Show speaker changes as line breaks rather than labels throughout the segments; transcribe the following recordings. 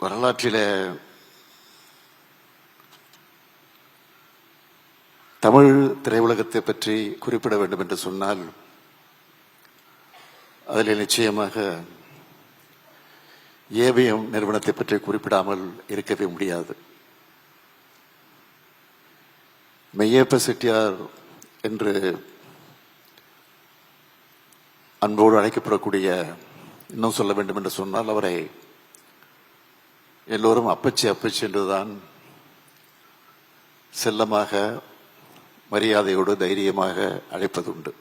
வரலாற்றிலே தமிழ் திரையுலகத்தை பற்றி குறிப்பிட வேண்டும் என்று சொன்னால் அதில் நிச்சயமாக ஏவிஎம் நிறுவனத்தை பற்றி குறிப்பிடாமல் இருக்கவே முடியாது. மெய்யப்ப செட்டியார் என்று அன்போடு அழைக்கப்படக்கூடிய, இன்னும் சொல்ல வேண்டும் என்று சொன்னால், அவரை எல்லோரும் அப்பச்சி அப்பச்சி என்றுதான் செல்லமாக மரியாதையோடு தைரியமாக அழைப்பதுண்டு.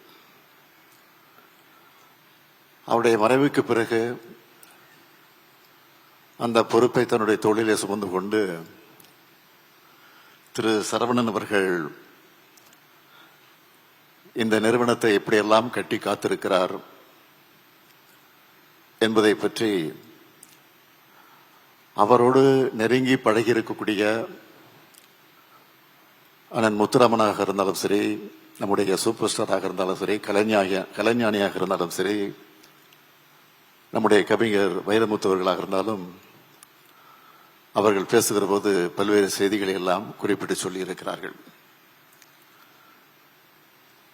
அவருடைய மறைவுக்கு பிறகு அந்த பொறுப்பை தன்னுடைய தோளிலே சுமந்து கொண்டு திரு சரவணன் அவர்கள் இந்த நிறுவனத்தை எப்படியெல்லாம் கட்டி காத்திருக்கிறார் என்பதை பற்றி அவரோடு நெருங்கி பழகி இருக்கக்கூடிய அண்ணன் முத்துராமனாக இருந்தாலும் சரி, நம்முடைய சூப்பர் ஸ்டாராக இருந்தாலும் சரி, கலைஞானியாக இருந்தாலும் சரி, நம்முடைய கவிஞர் வைரமுத்துவர்களாக இருந்தாலும் அவர்கள் பேசுகிற போது பல்வேறு செய்திகளை எல்லாம் குறிப்பிட்டு சொல்லி இருக்கிறார்கள்.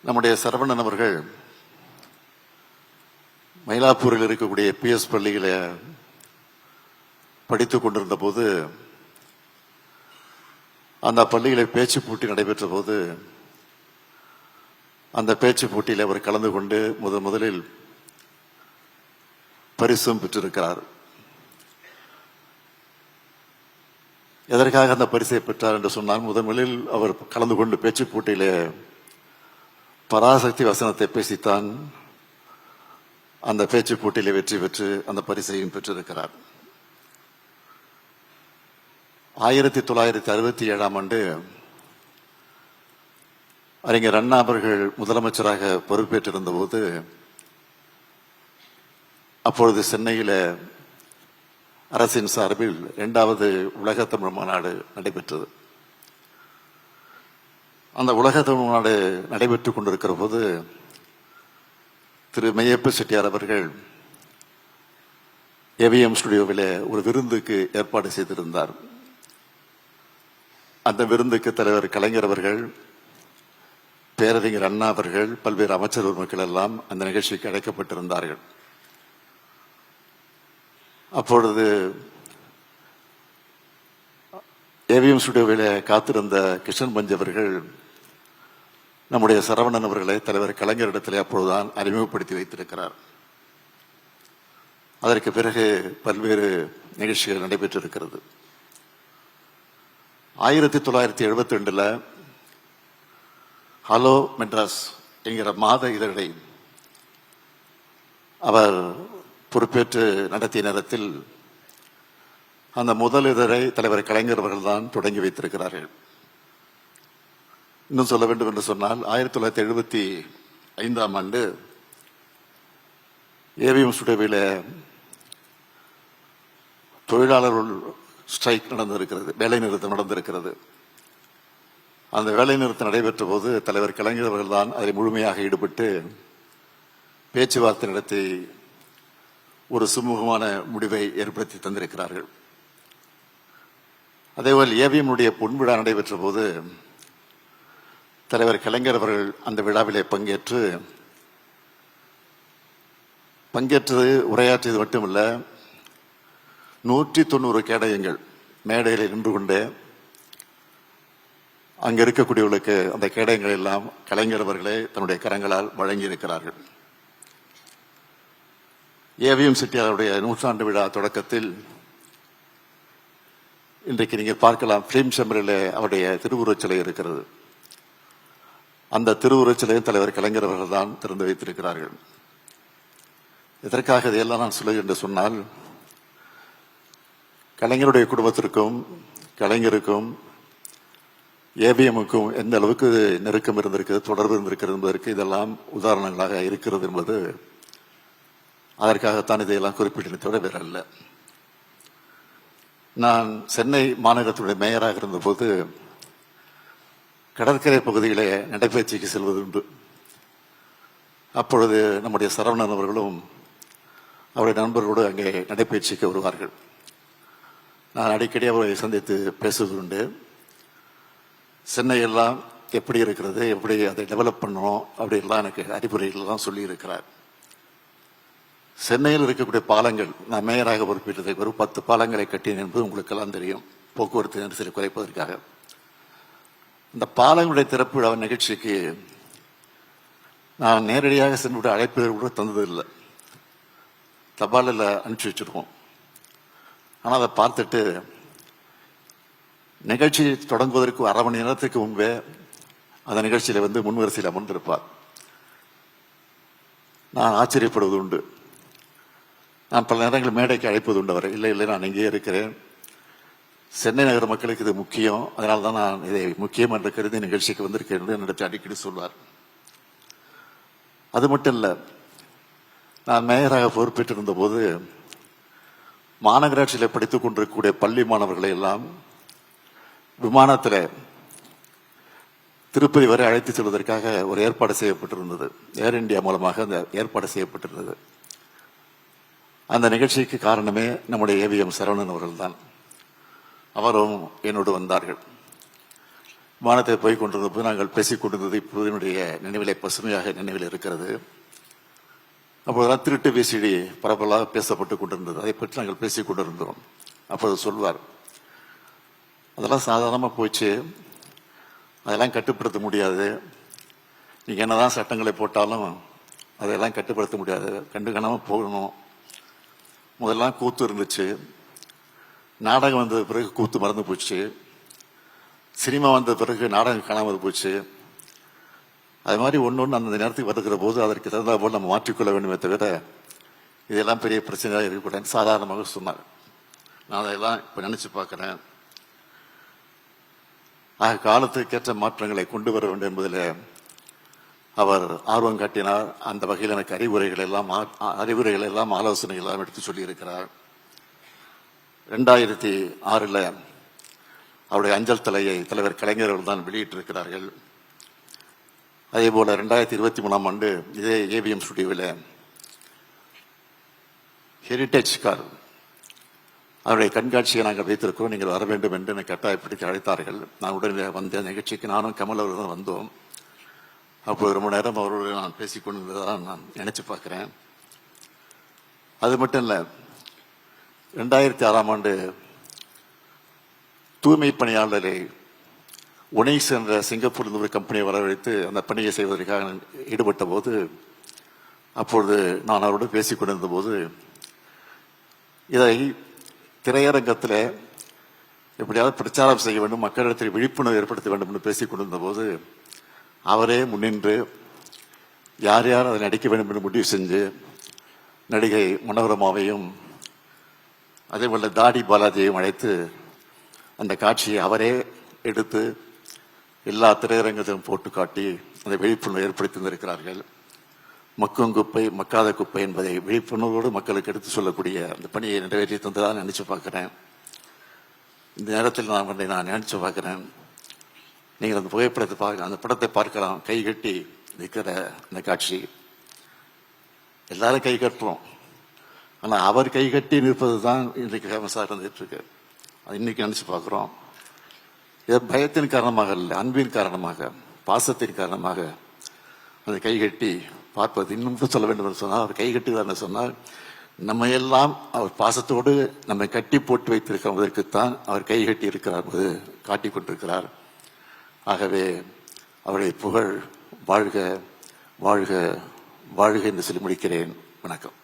நம்முடைய சரவணன் அவர்கள் மயிலாப்பூரில் இருக்கக்கூடிய PS பள்ளியில படித்துக் கொண்டிருந்த போது, அந்த பள்ளியில பேச்சு போட்டி நடைபெற்ற போது அந்த பேச்சு போட்டியில் அவர் கலந்து கொண்டு முதலில் பரிசும் பெற்றிருக்கிறார். எதற்காக அந்த பரிசை பெற்றார் என்று சொன்னால், முதலில் அவர் கலந்து கொண்டு பேச்சு போட்டியிலே பராசக்தி வசனத்தை பேசித்தான் அந்த பேச்சு போட்டியிலே வெற்றி பெற்று அந்த பரிசையும் பெற்றிருக்கிறார். 1967ஆம் ஆண்டு அறிஞர் அண்ணா அவர்கள் முதலமைச்சராக பொறுப்பேற்றிருந்த போது, அப்பொழுது சென்னையில் அரசின் சார்பில் 2வது உலக தமிழ் மாநாடு நடைபெற்றது. அந்த உலக தமிழ் மாநாடு நடைபெற்றுக் கொண்டிருக்கிற போது திரு மெய்யப்ப செட்டியார் அவர்கள் ஏவிஎம் ஸ்டுடியோவில் ஒரு விருந்துக்கு ஏற்பாடு செய்திருந்தார். அந்த விருந்துக்கு தலைவர் கலைஞர் அவர்கள், பேரறிஞர் அண்ணா அவர்கள், பல்வேறு அமைச்சர் மக்கள் எல்லாம் அந்த நிகழ்ச்சிக்கு அழைக்கப்பட்டிருந்தார்கள். அப்பொழுது ஏவிஎம் ஸ்டுடியோவில் காத்திருந்த கிருஷ்ணன் பஞ்ச் அவர்கள் நம்முடைய சரவணன் அவர்களை தலைவர் கலைஞரிடத்திலே அப்பொழுதுதான் அறிமுகப்படுத்தி வைத்திருக்கிறார். அதற்கு பிறகு பல்வேறு நிகழ்ச்சிகள் நடைபெற்றிருக்கிறது. 1972 ஹலோ மெட்ராஸ் என்கிற மாத இதழை அவர் பொறுப்பேற்று நடத்திய நேரத்தில் அந்த முதல் இதழை தலைவர் கலைஞர் அவர்கள் தான் தொடங்கி வைத்திருக்கிறார்கள். இன்னும் சொல்ல வேண்டும் என்று சொன்னால், 1975ஆம் ஆண்டு ஏவிஎம் ஸ்டுடியோவில் தொழிலாளர்கள் ஸ்ட்ரைக் நடந்திருக்கிறது, வேலை நிறுத்தம் நடந்திருக்கிறது. அந்த வேலை நிறுத்தம் நடைபெற்ற போது தலைவர் கலைஞர் அவர்கள் தான் அதில் முழுமையாக ஈடுபட்டு பேச்சுவார்த்தை நடத்தி ஒரு சுமூகமான முடிவை ஏற்படுத்தி தந்திருக்கிறார்கள். அதேபோல் ஏவிஎம்னுடைய பொன்விழா நடைபெற்ற போது தலைவர் கலைஞர் அவர்கள் அந்த விழாவிலே பங்கேற்றது உரையாற்றியது மட்டுமல்ல, 190 கேடயங்கள் மேடையில் நின்று கொண்டே அங்க இருக்கக்கூடியவர்களுக்கு அந்த கேடயங்கள் எல்லாம் கலைஞர் அவர்களே தன்னுடைய கரங்களால் வழங்கி இருக்கிறார்கள். ஏவிஎம் செட்டியாருடைய 100ஆண்டு விழா தொடக்கத்தில் இன்றைக்கு நீங்கள் பார்க்கலாம், பிலிம் சேம்பரில் அவருடைய திருவுருவச் சிலை இருக்கிறது. அந்த திருவுருவச் சிலையை தலைவர் கலைஞர் அவர்கள் தான் திறந்து வைத்திருக்கிறார்கள். இதற்காக இதையெல்லாம் நான் சொல்லுகிறேன் என்று சொன்னால், கலைஞருடைய குடும்பத்திற்கும் கலைஞருக்கும் ஏவிஎம்முக்கும் எந்த அளவுக்கு நெருக்கம் இருந்திருக்கிறது, தொடர்பு இருந்திருக்கிறது என்பதற்கு இதெல்லாம் உதாரணங்களாக இருக்கிறது என்பது, அதற்காகத்தான் இதையெல்லாம் குறிப்பிட்டதை தவிர வேற அல்ல. நான் சென்னை மாநகரத்துடைய மேயராக இருந்தபோது கடற்கரை பகுதியிலே நடைபயிற்சிக்கு செல்வதுண்டு. அப்பொழுது நம்முடைய சரவணன் அவர்களும் அவருடைய நண்பர்களோடு அங்கே நடைபயிற்சிக்கு வருவார்கள். நான் அடிக்கடி அவரை சந்தித்து பேசுவது உண்டு. சென்னையெல்லாம் எப்படி இருக்கிறது, எப்படி அதை டெவலப் பண்ணணும் அப்படின்லாம் எனக்கு அறிவுரைகள்லாம் சொல்லி இருக்கிறார். சென்னையில் இருக்கக்கூடிய பாலங்கள், நான் மேயராக பொறுப்பேற்றதை ஒரு 10 பாலங்களை கட்டினேன் என்பது உங்களுக்கெல்லாம் தெரியும், போக்குவரத்து நெரிசலை குறைப்பதற்காக. இந்த பாலங்களுடைய திறப்பு விழா நிகழ்ச்சிக்கு நான் நேரடியாக சென்று அழைப்பு கூட தந்ததில்லை, தபாலில் அனுப்பிச்சி வச்சிருக்கோம். ஆனால் அதை பார்த்துட்டு நிகழ்ச்சி தொடங்குவதற்கு அரை மணி நேரத்துக்கு முன்பே அந்த நிகழ்ச்சியில் முன்வரிசையில் அமர்ந்திருப்பார். நான் ஆச்சரியப்படுவது உண்டு. நான் பல நேரங்களில் மேடைக்கு அழைப்பது உண்டு அவரை. இல்லை இல்லை, நான் இங்கேயே இருக்கிறேன், சென்னை நகர மக்களுக்கு இது முக்கியம், அதனால தான் நான் இதை முக்கியம் என்று கருதி நிகழ்ச்சிக்கு வந்திருக்கேன் என்று என்னிடத்தில் அடிக்கடி சொல்வார். அது மட்டும் இல்லை, நான் மேயராக பொறுப்பேற்றிருந்த போது மாநகராட்சியில் படித்துக் கொண்டிருக்கக்கூடிய பள்ளி மாணவர்களை எல்லாம் விமானத்தில் திருப்பதி வரை அழைத்து செல்வதற்காக ஒரு ஏற்பாடு செய்யப்பட்டிருந்தது. ஏர் இந்தியா மூலமாக அந்த ஏற்பாடு செய்யப்பட்டிருந்தது. அந்த நிகழ்ச்சிக்கு காரணமே நம்முடைய ஏவிஎம் சரவணன் அவர்கள் தான். அவரும் என்னோடு வந்தார்கள். விமானத்தை போய் கொண்டிருந்த போது நாங்கள் பேசிக் கொண்டிருந்தது இப்போது என்னுடைய நினைவிலே பசுமையாக நினைவில் இருக்கிறது. அப்போதெல்லாம் திருட்டு விசிடி பரவலாக பேசப்பட்டு கொண்டிருந்தது. அதை பற்றி நாங்கள் பேசிக் கொண்டிருந்தோம். அப்போது சொல்வார், அதெல்லாம் சாதாரணமாக போச்சு, அதெல்லாம் கட்டுப்படுத்த முடியாது, நீங்கள் என்னதான் சட்டங்களை போட்டாலும் அதையெல்லாம் கட்டுப்படுத்த முடியாது, கண்டுக்காமல் போகணும். முதல்லாம் கூத்து இருந்துச்சு, நாடகம் வந்த பிறகு கூத்து மறந்து போச்சு, சினிமா வந்த பிறகு நாடகம் காணாமல் போச்சு. அது மாதிரி ஒன்று அந்த நேரத்துக்கு வருகிற போது அதற்கு தகுந்த போல் நம்ம மாற்றிக்கொள்ள வேண்டுமே தவிர இதெல்லாம் பெரிய பிரச்சனையாக இருக்கக்கூடாது சாதாரணமாக சொன்னார். நான் அதையெல்லாம் இப்போ நினைச்சு பார்க்குறேன். ஆக காலத்துக்கேற்ற மாற்றங்களை கொண்டு வர வேண்டும் என்பதில் அவர் ஆர்வம் காட்டினார். அந்த வகையில் எனக்கு அறிவுரைகள் எல்லாம் ஆலோசனைகள் எல்லாம் எடுத்து சொல்லியிருக்கிறார். 2006 அவருடைய அஞ்சல் தலையை தலைவர் கலைஞர் அவர்கள் தான் வெளியிட்டிருக்கிறார்கள். அதே போல 2023 இதே ஏவிஎம் ஸ்டுடியோவில் ஹெரிட்டேஜ் கார் அவருடைய கண்காட்சியை நாங்கள் வைத்திருக்கிறோம், நீங்கள் வர வேண்டும் என்று என்னை கட்டாயப்படுத்தி அழைத்தார்கள். நான் உடனே வந்த நிகழ்ச்சிக்கு நானும் கமல் அவர்கள் வந்தோம். அப்போது ரொம்ப நேரம் அவரோடு நான் பேசிக்கொண்டிருந்ததான் நான் நினைச்சு பார்க்கிறேன். அது மட்டும் இல்லை, 2006 தூய்மை பணியாளரை ஒனைஸ் என்ற சிங்கப்பூரில் ஒரு கம்பெனியை வரவழைத்து அந்த பணியை செய்வதற்காக ஈடுபட்ட போது, அப்பொழுது நான் அவரோடு பேசிக் கொண்டிருந்த போது, இதை திரையரங்கத்தில் எப்படியாவது பிரச்சாரம் செய்ய வேண்டும், மக்களிடத்தில் விழிப்புணர்வு ஏற்படுத்த வேண்டும் என்று பேசிக் கொண்டிருந்த போது அவரே முன்னின்று யார் யார் அதை நடிக்க வேண்டும் என்று முடிவு செஞ்சு நடிகை மனோரமாவையும் அதேபோல தாடி பாலாஜியையும் அழைத்து அந்த காட்சியை அவரே எடுத்து எல்லா திரையரங்கத்திலும் போட்டு காட்டி அந்த விழிப்புணர்வு ஏற்படுத்தி வந்திருக்கிறார்கள். மக்கும் குப்பை மக்காத குப்பை என்பதை விழிப்புணர்வோடு மக்களுக்கு எடுத்து சொல்லக்கூடிய அந்த பணியை நிறைவேற்றி தந்ததாக நினைச்சு பார்க்கிறேன். இந்த நேரத்தில் நான் நினைச்சு பார்க்கிறேன், நீங்கள் அந்த புகைப்படத்தை பார்க்க, அந்த படத்தை பார்க்கலாம். கை கட்டி நிற்கிற அந்த காட்சி, எல்லாரும் கை கட்டுறோம், ஆனால் அவர் கை கட்டி நிற்பது தான் இன்றைக்கு ஃபேமஸாக இருந்துட்டு இருக்கு. அது இன்னைக்கு நினைச்சு பார்க்குறோம். இது பயத்தின் காரணமாக இல்லை, அன்பின் காரணமாக, பாசத்தின் காரணமாக அந்த கைகட்டி பார்ப்பது. இன்னும் சொல்ல வேண்டும் என்று சொன்னால், அவர் கைகட்டுவார்னு சொன்னால், நம்ம எல்லாம் அவர் பாசத்தோடு நம்மை கட்டி போட்டு வைத்திருக்கிறதற்குத்தான் அவர் கைகட்டி இருக்கிறார் என்பது காட்டிக் கொண்டிருக்கிறார். ஆகவே அவருடைய புகழ் வாழ்க வாழ்க வாழ்க என்று சொல்லி முடிக்கிறேன். வணக்கம்.